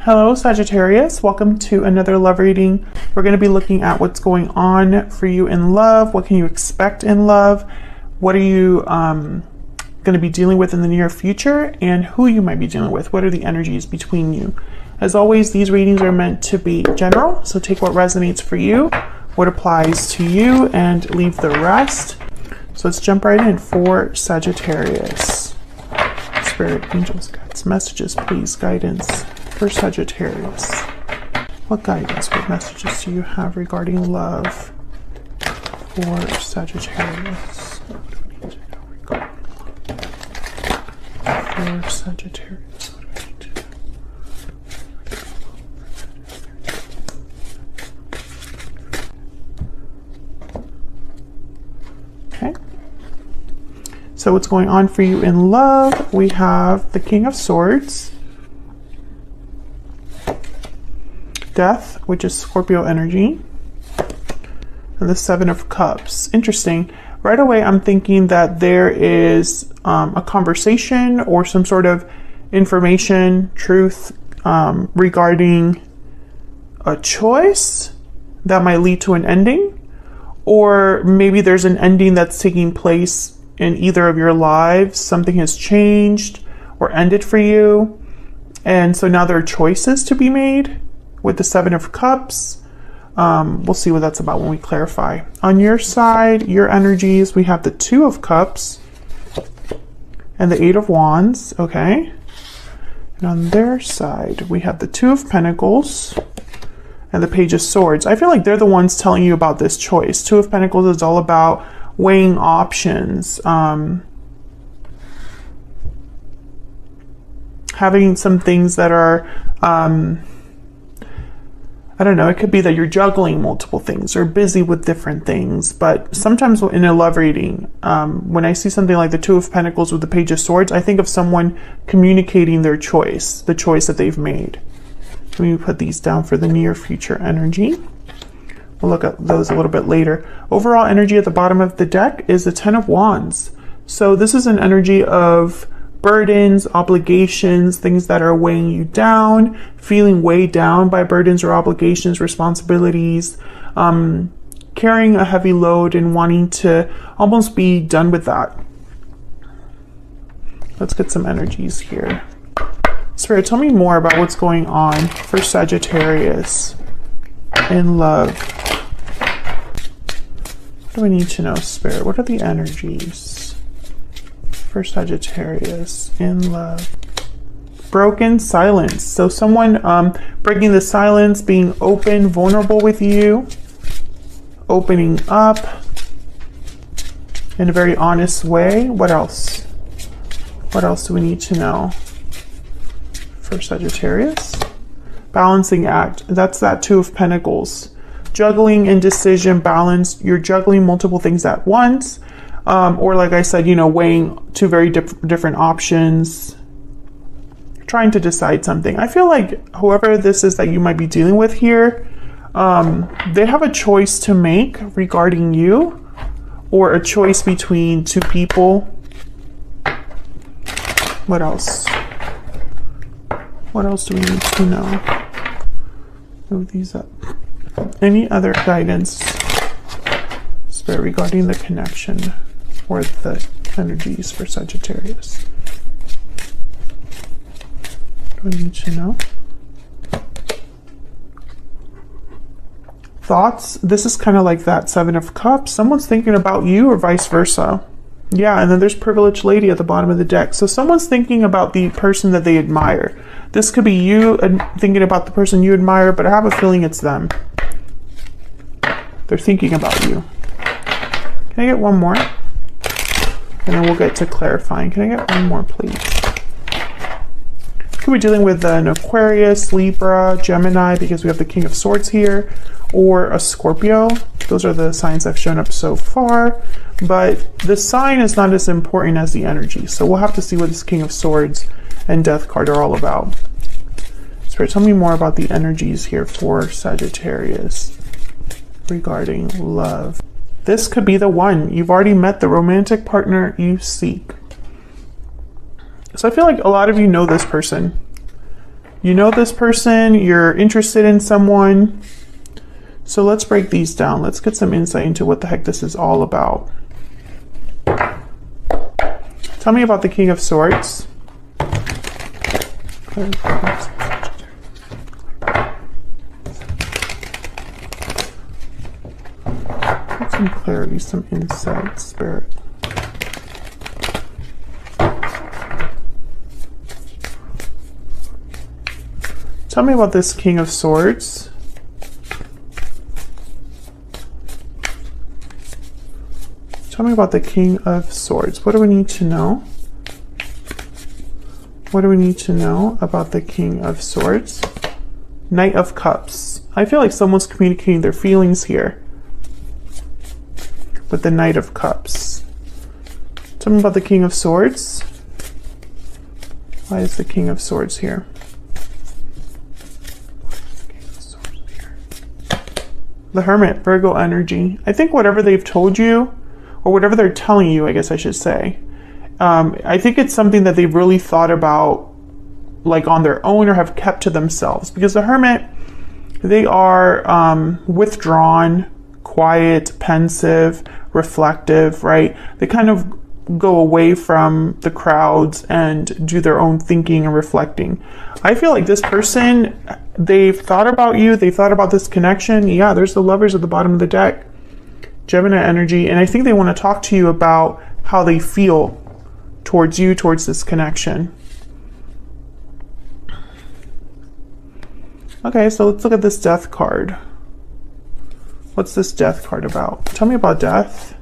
Hello Sagittarius, welcome to another love reading. We're going to be looking at what's going on for you in love. What can you expect in love? What are you going to be dealing with in the near future, and who you might be dealing with? What are the energies between you? As always, these readings are meant to be general, so take what resonates for you, what applies to you, and leave the rest. So let's jump right in for Sagittarius. Spirit, angels, guides, messages, please, guidance for Sagittarius. What guidance, what messages do you have regarding love for Sagittarius? What do we need to know regarding love for Sagittarius? What do we need to know? Okay. So what's going on for you in love? We have the King of Swords, Death, which is Scorpio energy, and the Seven of Cups. Interesting. Right away, I'm thinking that there is a conversation or some sort of information, truth regarding a choice that might lead to an ending, or maybe there's an ending that's taking place in either of your lives. Something has changed or ended for you, and so now there are choices to be made. With the Seven of Cups, we'll see what that's about when we clarify. On your side, your energies, we have the Two of Cups and the Eight of Wands, okay? And on their side, we have the Two of Pentacles and the Page of Swords. I feel like they're the ones telling you about this choice. Two of Pentacles is all about weighing options, having some things that are, I don't know, it could be that you're juggling multiple things or busy with different things. But sometimes in a love reading, when I see something like the Two of Pentacles with the Page of Swords, I think of someone communicating their choice, the choice that they've made. Let me put these down for the near future energy. We'll look at those a little bit later. Overall energy at the bottom of the deck is the Ten of Wands. So this is an energy of burdens, obligations, things that are weighing you down, feeling weighed down by burdens or obligations, responsibilities, carrying a heavy load and wanting to almost be done with that. Let's get some energies here. Spirit, tell me more about what's going on for Sagittarius in love. What do I need to know, Spirit? What are the energies for Sagittarius in love? Broken silence. So someone breaking the silence, being open, vulnerable with you, opening up in a very honest way. What else? What else do we need to know for Sagittarius? Balancing act. That's that Two of Pentacles. Juggling, indecision, balance. You're juggling multiple things at once. Or like I said, weighing two very different options, trying to decide something. I feel like whoever this is that you might be dealing with here, they have a choice to make regarding you, or a choice between two people. What else? What else do we need to know? Move these up. Any other guidance, Spirit, regarding the connection or the energies for Sagittarius? Do I need to know? Thoughts? This is kind of like that Seven of Cups. Someone's thinking about you or vice versa. Yeah, and then there's Privileged Lady at the bottom of the deck. So someone's thinking about the person that they admire. This could be you thinking about the person you admire, but I have a feeling it's them. They're thinking about you. Can I get one more? And then we'll get to clarifying. Can I get one more, please? Could be dealing with an Aquarius, Libra, Gemini, because we have the King of Swords here, or a Scorpio. Those are the signs that have shown up so far. But the sign is not as important as the energy. So we'll have to see what this King of Swords and Death card are all about. Spirit, tell me more about the energies here for Sagittarius regarding love. This could be the one. You've already met the romantic partner you seek. So I feel like a lot of you know this person. You know this person, you're interested in someone. So let's break these down. Let's get some insight into what the heck this is all about. Tell me about the King of Swords. Get some clarity, some insight, Spirit. Tell me about this King of Swords. Tell me about the King of Swords. What do we need to know? What do we need to know about the King of Swords? Knight of Cups. I feel like someone's communicating their feelings here with the Knight of Cups. Tell me about the King of Swords. Why is the King of Swords here? The Hermit, Virgo energy. I think whatever they've told you, or whatever they're telling you, I guess I should say, I think it's something that they've really thought about, like on their own, or have kept to themselves. Because the Hermit, they are withdrawn, quiet, pensive, reflective, right? They kind of go away from the crowds and do their own thinking and reflecting. I feel like this person, they've thought about you, they thought about this connection. Yeah, there's the Lovers at the bottom of the deck. Gemini energy, and I think they want to talk to you about how they feel towards you, towards this connection. Okay, so let's look at this Death card. What's this Death card about? Tell me about death.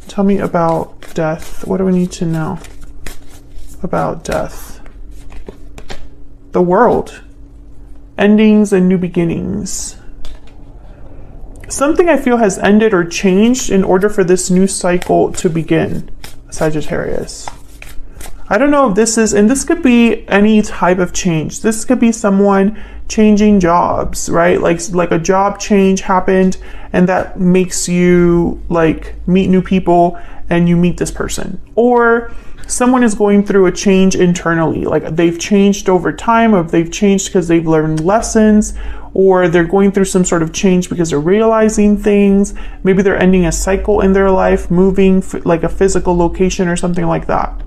Tell me about death. What do we need to know about death? The World. Endings and new beginnings. Something I feel has ended or changed in order for this new cycle to begin, Sagittarius. I don't know if this is, and this could be any type of change. This could be someone changing jobs, right? Like a job change happened, and that makes you like meet new people and you meet this person. Or someone is going through a change internally, like they've changed over time, or they've changed because they've learned lessons, or they're going through some sort of change because they're realizing things. Maybe they're ending a cycle in their life, moving like a physical location or something like that.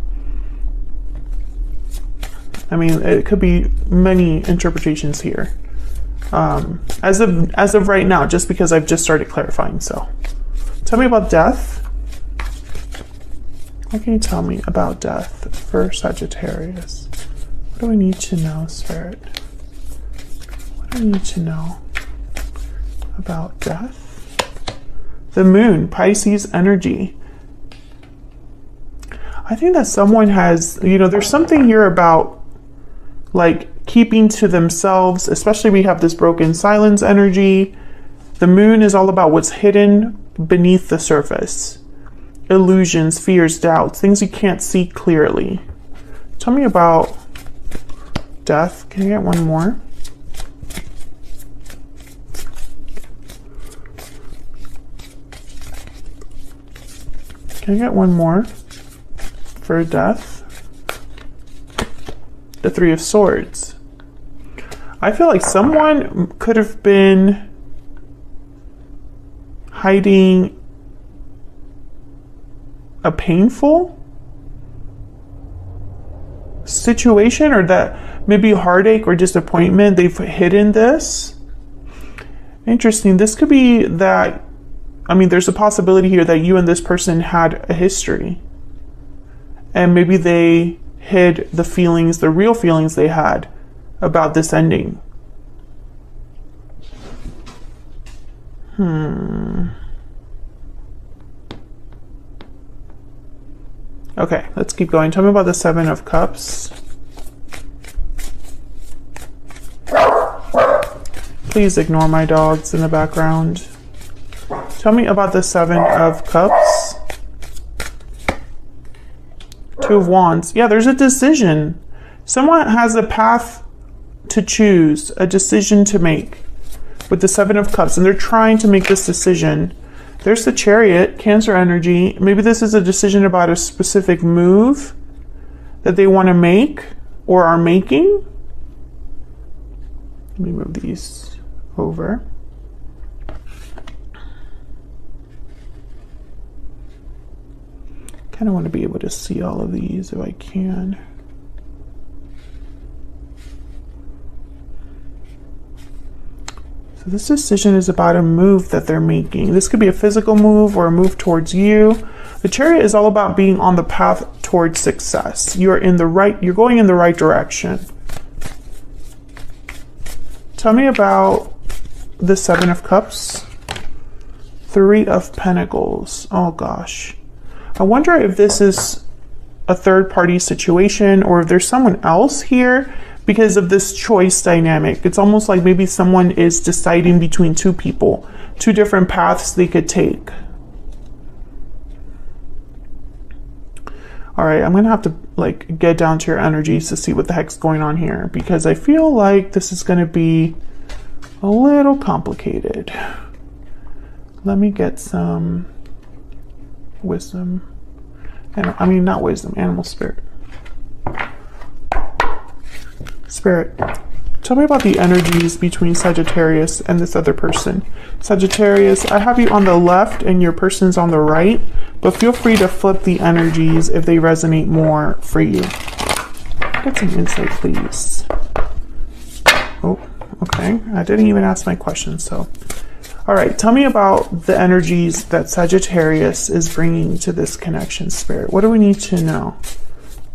I mean, it could be many interpretations here. As of right now, just because I've just started clarifying. So tell me about death. What can you tell me about death for Sagittarius? What do we need to know, Spirit? What do we need to know about death? The Moon, Pisces energy. I think that someone has, there's something here about like keeping to themselves, especially we have this broken silence energy. The Moon is all about what's hidden beneath the surface. Illusions, fears, doubts, things you can't see clearly. Tell me about death. Can I get one more? Can I get one more for death? The Three of Swords. I feel like someone could have been hiding a painful situation, or that maybe heartache or disappointment. They've hidden this. Interesting. This could be that, there's a possibility here that you and this person had a history, and maybe they hid the feelings, the real feelings they had about this ending. Okay, let's keep going. Tell me about the Seven of Cups. Please ignore my dogs in the background. Tell me about the Seven of Cups. Two of Wands. Yeah, there's a decision. Someone has a path to choose, a decision to make with the Seven of Cups, and they're trying to make this decision. There's the Chariot, Cancer energy. Maybe this is a decision about a specific move. that they want to make or are making. Let me move these over. Kind of want to be able to see all of these if I can. So this decision is about a move that they're making. This could be a physical move or a move towards you. The Chariot is all about being on the path towards success. You're going in the right direction. Tell me about the Seven of Cups, Three of Pentacles. Oh gosh. I wonder if this is a third-party situation or if there's someone else here because of this choice dynamic. It's almost like maybe someone is deciding between two people, two different paths they could take. All right, I'm gonna have to like get down to your energies to see what the heck's going on here, because I feel like this is gonna be a little complicated. Let me get some wisdom, and I mean not wisdom, animal spirit. Spirit, tell me about the energies between Sagittarius and this other person. Sagittarius, I have you on the left and your person's on the right, but feel free to flip the energies if they resonate more for you. Get some insight, please. Oh, okay. I didn't even ask my question, so. All right, tell me about the energies that Sagittarius is bringing to this connection, Spirit. What do we need to know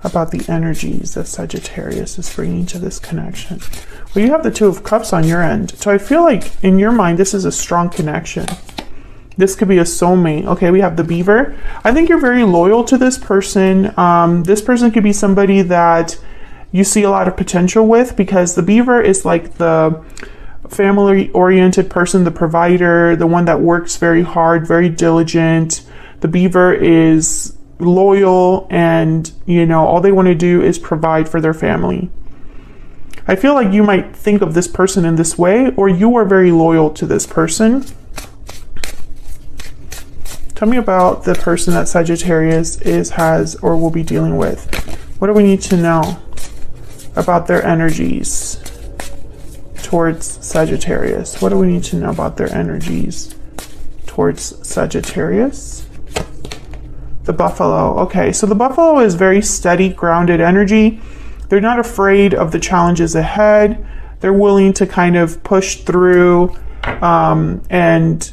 about the energies that Sagittarius is bringing to this connection? Well, you have the Two of Cups on your end. So I feel like in your mind, this is a strong connection. This could be a soulmate. Okay, we have the Beaver. I think you're very loyal to this person. This person could be somebody that you see a lot of potential with, because the Beaver is like the family-oriented person, the provider, the one that works very hard, very diligent. The Beaver is loyal, and you know, all they want to do is provide for their family. I feel like you might think of this person in this way, or you are very loyal to this person. Tell me about the person that Sagittarius has or will be dealing with. What do we need to know about their energies towards Sagittarius? What do we need to know about their energies towards Sagittarius? The Buffalo. Okay, so the Buffalo is very steady, grounded energy. They're not afraid of the challenges ahead. They're willing to kind of push through, and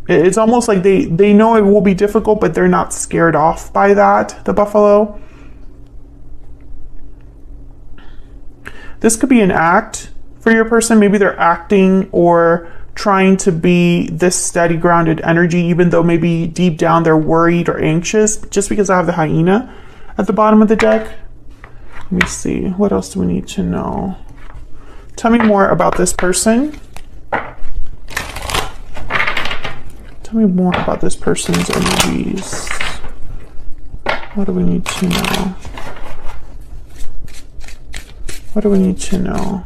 it's almost like they know it will be difficult, but they're not scared off by that, the Buffalo. This could be an act for your person. Maybe they're acting or trying to be this steady, grounded energy, even though maybe deep down they're worried or anxious. Just because I have the Hyena at the bottom of the deck. Let me see. What else do we need to know? Tell me more about this person. Tell me more about this person's energies. What do we need to know? What do we need to know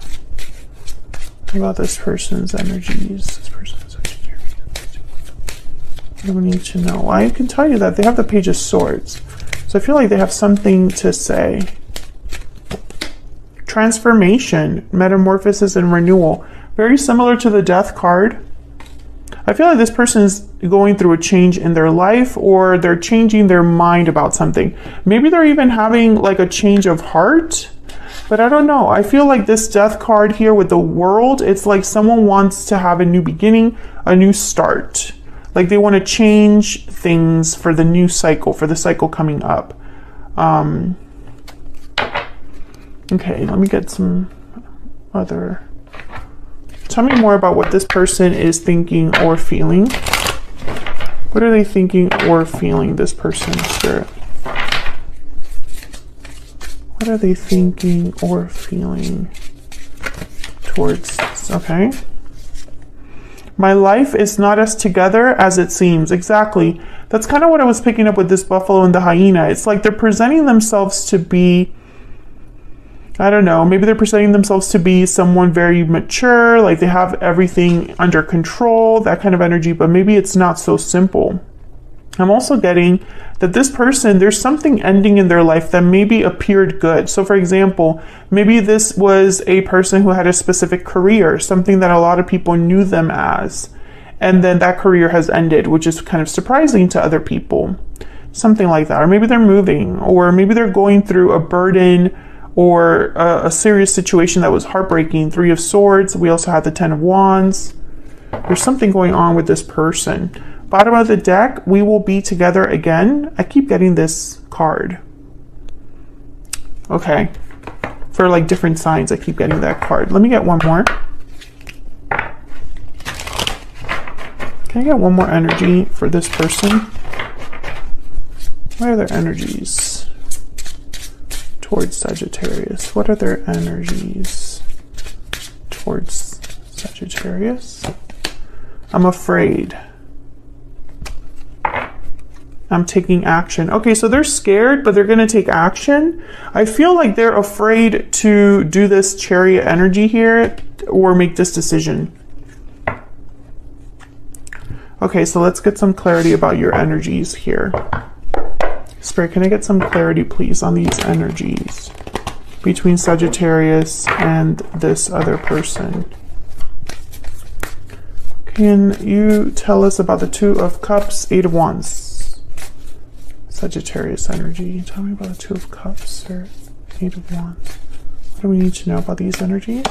about this person's energies? This person's Sagittarius. What do we need to know? Well, I can tell you that they have the Page of Swords. So I feel like they have something to say. Transformation, metamorphosis, and renewal. Very similar to the Death card. I feel like this person is going through a change in their life, or they're changing their mind about something. Maybe they're even having like a change of heart, but I don't know. I feel like this Death card here with the World, it's like someone wants to have a new beginning, a new start. Like they want to change things for the new cycle, for the cycle coming up. Okay, let me get some other. Tell me more about what this person is thinking or feeling. What are they thinking or feeling, this person, Spirit? What are they thinking or feeling towards this? Okay. My life is not as together as it seems. Exactly. That's kind of what I was picking up with this Buffalo and the Hyena. It's like they're presenting themselves to be, I don't know, maybe they're presenting themselves to be someone very mature, like they have everything under control, that kind of energy, but maybe it's not so simple. I'm also getting that this person, there's something ending in their life that maybe appeared good. So for example, maybe this was a person who had a specific career, something that a lot of people knew them as. And then that career has ended, which is kind of surprising to other people. Something like that. Or maybe they're moving, or maybe they're going through a burden or a serious situation that was heartbreaking. 3 of Swords. We also have the 10 of Wands. There's something going on with this person. Bottom of the deck, we will be together again. I keep getting this card. Okay. For like different signs, I keep getting that card. Let me get one more. Can I get one more energy for this person? What are their energies towards Sagittarius? What are their energies towards Sagittarius? I'm afraid. I'm taking action. Okay, so they're scared, but they're going to take action. I feel like they're afraid to do this Chariot energy here or make this decision. Okay, so let's get some clarity about your energies here. Spirit, can I get some clarity, please, on these energies between Sagittarius and this other person? Can you tell us about the 2 of Cups, 8 of Wands? Sagittarius energy. Tell me about the 2 of Cups, or 8 of Wands. What do we need to know about these energies?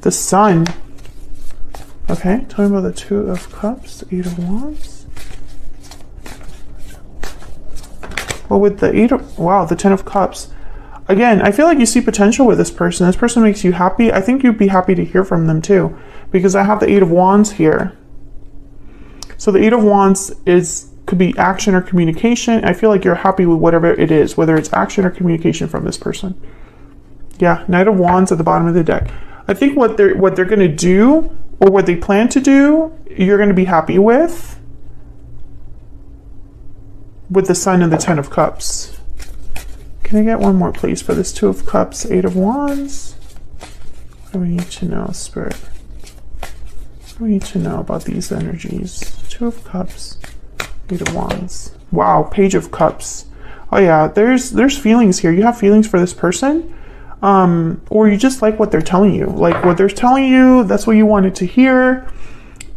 The Sun. Okay, tell me about the 2 of Cups, 8 of Wands. Well, with the 8 of, wow, the 10 of Cups. Again, I feel like you see potential with this person. This person makes you happy. I think you'd be happy to hear from them too, because I have the 8 of Wands here. So the 8 of Wands could be action or communication. I feel like you're happy with whatever it is, whether it's action or communication from this person. Yeah, Knight of Wands at the bottom of the deck. I think what they're going to do, or what they plan to do, you're going to be happy with the Sun and the 10 of Cups. Can I get one more, please, for this 2 of Cups, 8 of Wands? What do we need to know, Spirit? What do we need to know about these energies? 2 of Cups, 8 of Wands. Wow, Page of Cups. Oh yeah, there's feelings here. You have feelings for this person, or you just like what they're telling you. Like what they're telling you, that's what you wanted to hear.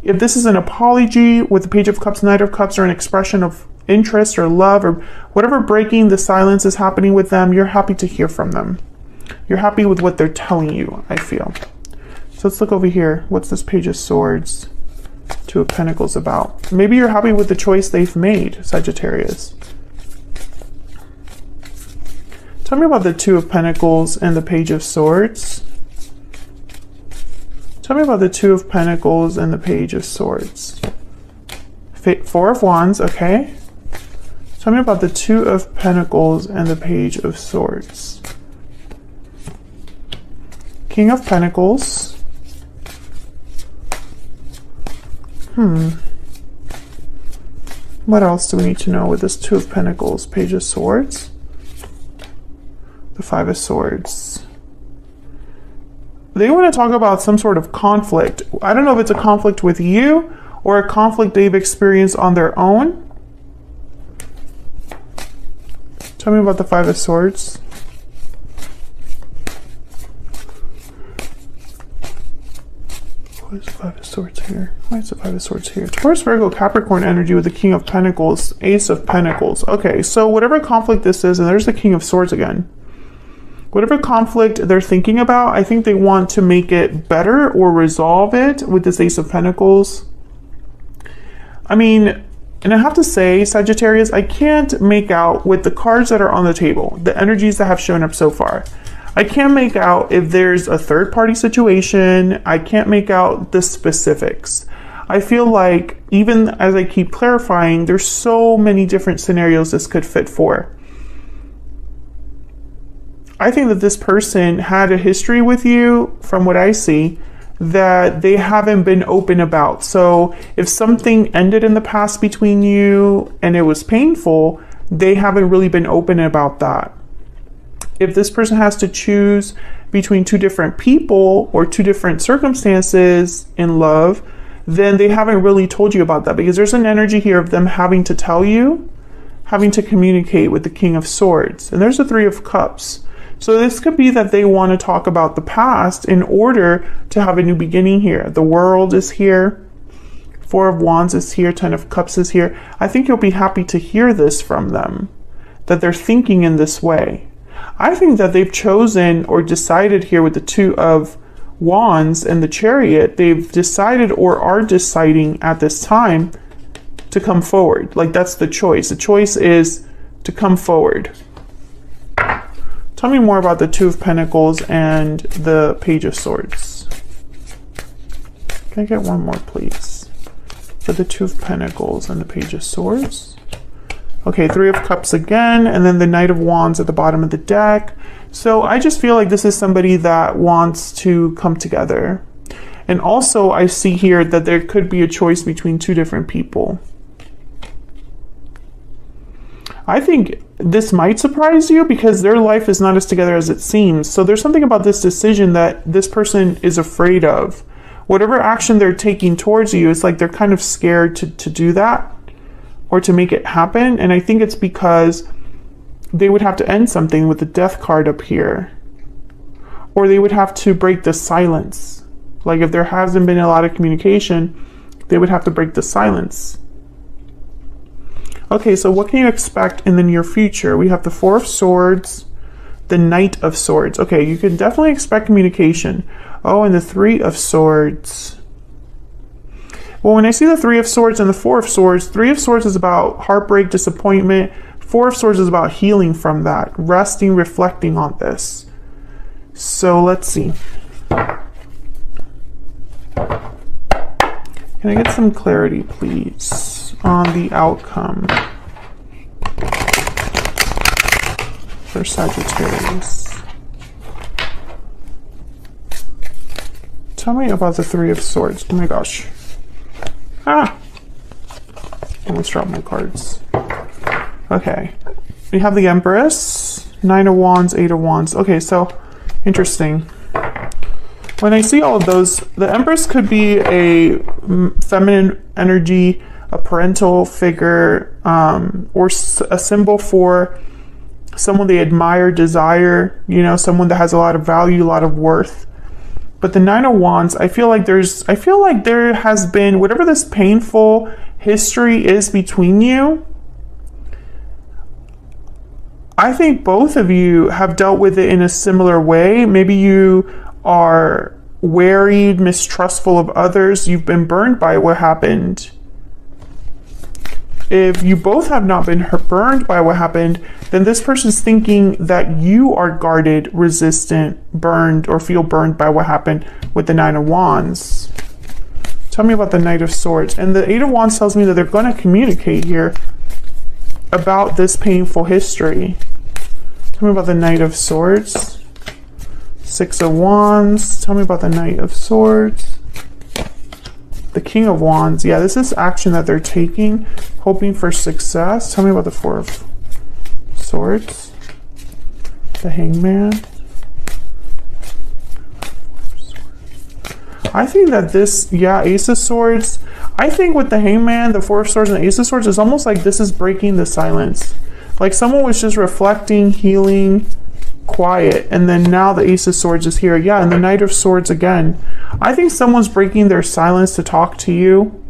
If this is an apology with the Page of Cups, Knight of Cups, or an expression of interest or love or whatever breaking the silence is happening with them, you're happy to hear from them. You're happy with what they're telling you, I feel. So let's look over here. What's this Page of Swords, 2 of Pentacles about? Maybe you're happy with the choice they've made, Sagittarius. Tell me about the 2 of Pentacles and the Page of Swords. Tell me about the 2 of Pentacles and the Page of Swords. 4 of Wands, okay. Tell me about the 2 of Pentacles and the Page of Swords. King of Pentacles. What else do we need to know with this 2 of Pentacles, Page of Swords? The 5 of Swords. They want to talk about some sort of conflict. I don't know if it's a conflict with you or a conflict they've experienced on their own. Tell me about the 5 of Swords. What is the 5 of Swords here? Why is the 5 of Swords here? Taurus, Virgo, Capricorn energy with the King of Pentacles, Ace of Pentacles. Okay, so whatever conflict this is, and there's the King of Swords again. Whatever conflict they're thinking about, I think they want to make it better or resolve it with this Ace of Pentacles. I mean, and I have to say, Sagittarius, I can't make out with the cards that are on the table, the energies that have shown up so far. I can't make out if there's a third-party situation. I can't make out the specifics. I feel like, even as I keep clarifying, there's so many different scenarios this could fit for. I think that this person had a history with you, from what I see, that they haven't been open about. So if something ended in the past between you and it was painful, they haven't really been open about that. If this person has to choose between 2 different people or 2 different circumstances in love, then they haven't really told you about that, because there's an energy here of them having to tell you, having to communicate with the King of Swords. And there's the Three of Cups. So this could be that they want to talk about the past in order to have a new beginning here. The World is here. Four of Wands is here. Ten of Cups is here. I think you'll be happy to hear this from them, that they're thinking in this way. I think that they've chosen or decided here with the Two of Wands and the Chariot, they've decided or are deciding at this time to come forward. Like, that's the choice. The choice is to come forward. Tell me more about the Two of Pentacles and the Page of Swords. Can I get one more, please? For the Two of Pentacles and the Page of Swords. Okay, Three of Cups again, and then the Knight of Wands at the bottom of the deck. So I just feel like this is somebody that wants to come together. And also I see here that there could be a choice between two different people. I think this might surprise you because their life is not as together as it seems. So there's something about this decision that this person is afraid of. Whatever action they're taking towards you, it's like they're kind of scared to do that or to make it happen. And I think it's because they would have to end something with the Death card up here. Or they would have to break the silence. Like if there hasn't been a lot of communication, they would have to break the silence. Okay, so what can you expect in the near future? We have the Four of Swords, the Knight of Swords. Okay, you can definitely expect communication. Oh, and the Three of Swords. Well, when I see the Three of Swords and the Four of Swords, Three of Swords is about heartbreak, disappointment. Four of Swords is about healing from that, resting, reflecting on this. So let's see. Can I get some clarity, please, on the outcome for Sagittarius? Tell me about the Three of Swords. Oh my gosh. Ah! Almost dropped my cards. Okay. We have the Empress, Nine of Wands, Eight of Wands. Okay, so interesting. When I see all of those, the Empress could be a feminine energy, a parental figure, or a symbol for someone they admire, desire, you know, someone that has a lot of value, a lot of worth. But the Nine of Wands, I feel like there has been, whatever this painful history is between you, I think both of you have dealt with it in a similar way. Maybe you are worried, mistrustful of others. You've been burned by what happened. If you both have not been burned by what happened, then this person's thinking that you are guarded, resistant, burned, or feel burned by what happened with the Nine of Wands. Tell me about the Knight of Swords. And the Eight of Wands tells me that they're going to communicate here about this painful history. Tell me about the Knight of Swords. Six of Wands. Tell me about the Knight of Swords. The King of Wands. Yeah, this is action that they're taking, hoping for success. Tell me about the Four of Swords. The Hangman. I think that this, yeah, Ace of Swords. I think with the Hangman, the Four of Swords, and the Ace of Swords, it's almost like this is breaking the silence. Like someone was just reflecting, healing, quiet, and then now the Ace of Swords is here. Yeah, and the Knight of Swords again. I think someone's breaking their silence to talk to you,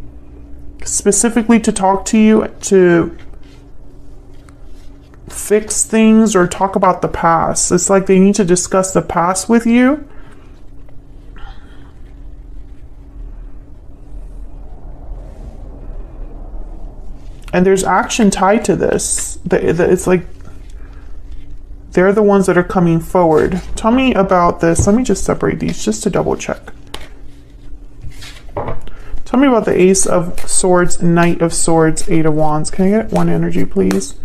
specifically to talk to you, to fix things or talk about the past. It's like they need to discuss the past with you. And there's action tied to this. It's like they're the ones that are coming forward. Tell me about this. Let me just separate these just to double check. Tell me about the Ace of Swords, Knight of Swords, Eight of Wands. Can I get one energy, please?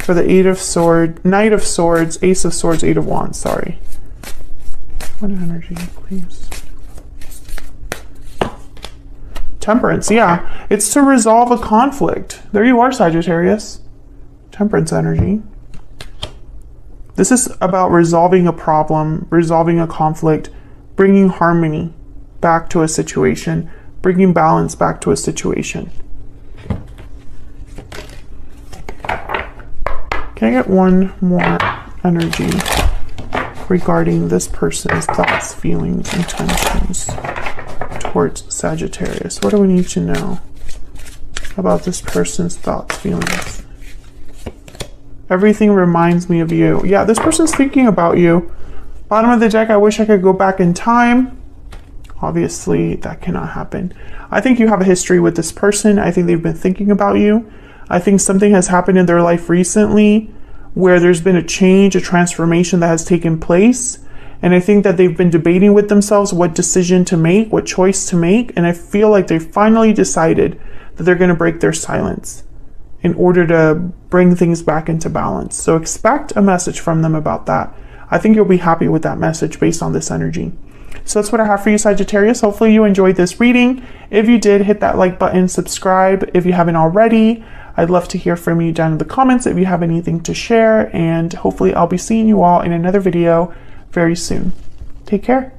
For the Eight of Swords, Knight of Swords, Ace of Swords, Eight of Wands. Sorry. One energy, please. Temperance, yeah. It's to resolve a conflict. There you are, Sagittarius. Temperance energy. This is about resolving a problem, resolving a conflict, bringing harmony back to a situation, bringing balance back to a situation. Can I get one more energy regarding this person's thoughts, feelings, intentions towards Sagittarius? What do we need to know about this person's thoughts, feelings? Everything reminds me of you. Yeah, this person's thinking about you. Bottom of the deck, I wish I could go back in time. Obviously, that cannot happen. I think you have a history with this person. I think they've been thinking about you. I think something has happened in their life recently where there's been a change, a transformation that has taken place. And I think that they've been debating with themselves what decision to make, what choice to make. And I feel like they finally decided that they're going to break their silence in order to bring things back into balance. So expect a message from them about that. I think you'll be happy with that message based on this energy. So that's what I have for you, Sagittarius. Hopefully you enjoyed this reading. If you did, hit that like button, subscribe if you haven't already. I'd love to hear from you down in the comments if you have anything to share, and hopefully I'll be seeing you all in another video very soon. Take care.